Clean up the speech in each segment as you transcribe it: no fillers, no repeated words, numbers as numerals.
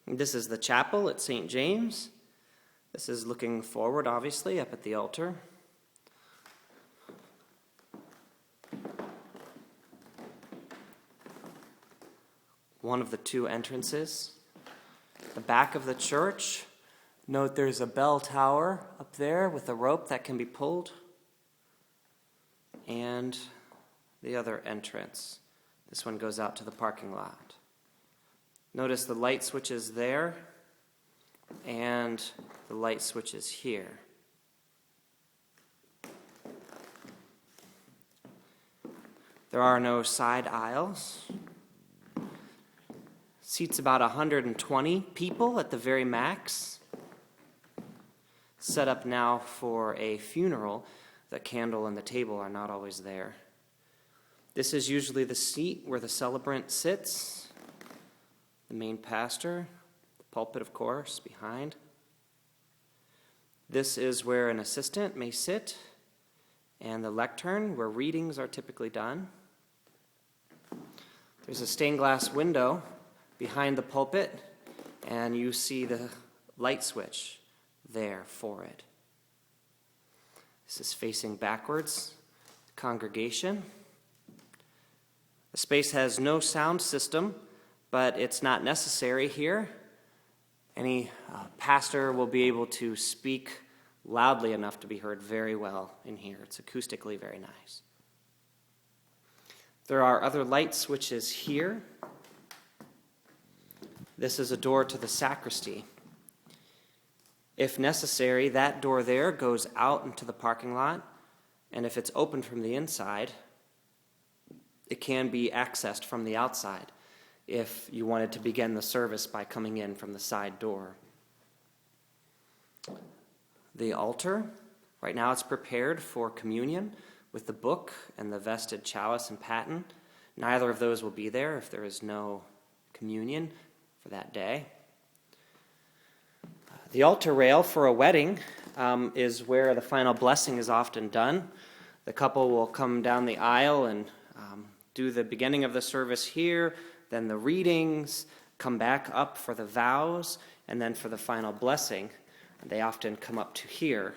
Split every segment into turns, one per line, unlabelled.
This is the chapel at St. James. This is looking forward, obviously, up at the altar. One of the two entrances. The back of the church. Note there's a bell tower up there with a rope that can be pulled. And the other entrance. This one goes out to the parking lot. Notice the light switches there and the light switches here. There are no side aisles. Seats about 120 people at the very max. Set up now for a funeral. The candle and the table are not always there. This is usually the seat where the celebrant sits. The main pastor, the pulpit, of course, behind. This is where an assistant may sit, and the lectern, where readings are typically done. There's a stained glass window behind the pulpit, and you see the light switch there for it. This is facing backwards, the congregation. The space has no sound system, but it's not necessary here. Any pastor will be able to speak loudly enough to be heard very well in here. It's acoustically very nice. There are other light switches here. This is a door to the sacristy. If necessary, that door there goes out into the parking lot, and if it's open from the inside, it can be accessed from the outside if you wanted to begin the service by coming in from the side door. The altar, right now it's prepared for communion with the book and the vested chalice and paten. Neither of those will be there if there is no communion for that day. The altar rail for a wedding is where the final blessing is often done. The couple will come down the aisle and do the beginning of the service here, then the readings, come back up for the vows, and then for the final blessing. They often come up to here,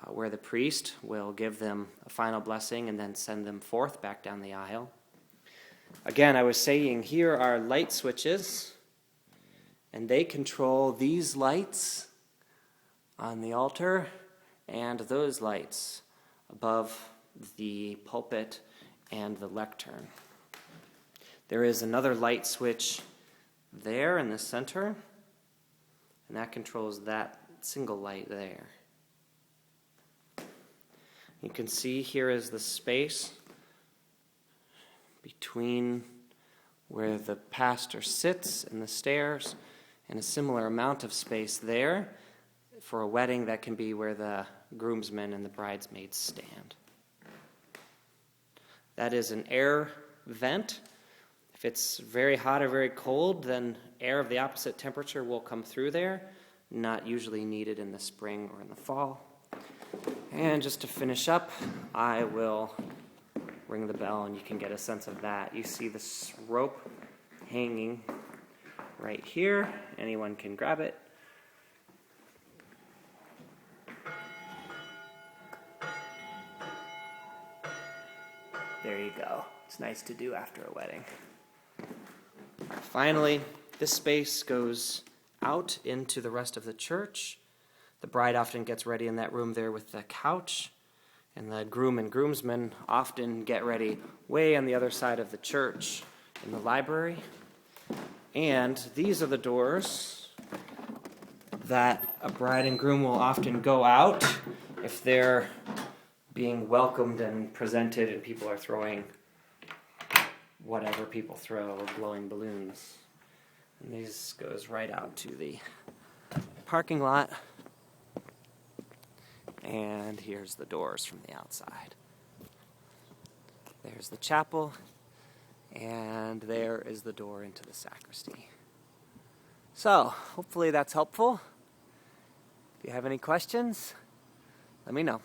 where the priest will give them a final blessing and then send them forth back down the aisle. Again, I was saying here are light switches, and they control these lights on the altar and those lights above the pulpit and the lectern. There is another light switch there in the center, and that controls that single light there. You can see here is the space between where the pastor sits and the stairs, and a similar amount of space there for a wedding that can be where the groomsmen and the bridesmaids stand. That is an air vent. If it's very hot or very cold, then air of the opposite temperature will come through there, not usually needed in the spring or in the fall. And just to finish up, I will ring the bell and you can get a sense of that. You see this rope hanging right here. Anyone can grab it. There you go. It's nice to do after a wedding. Finally, this space goes out into the rest of the church. The bride often gets ready in that room there with the couch, and the groom and groomsmen often get ready way on the other side of the church in the library. And these are the doors that a bride and groom will often go out if they're being welcomed and presented and people are throwing whatever people throw, blowing balloons. And this goes right out to the parking lot. And here's the doors from the outside. There's the chapel, and there is the door into the sacristy. So, hopefully that's helpful. If you have any questions, let me know.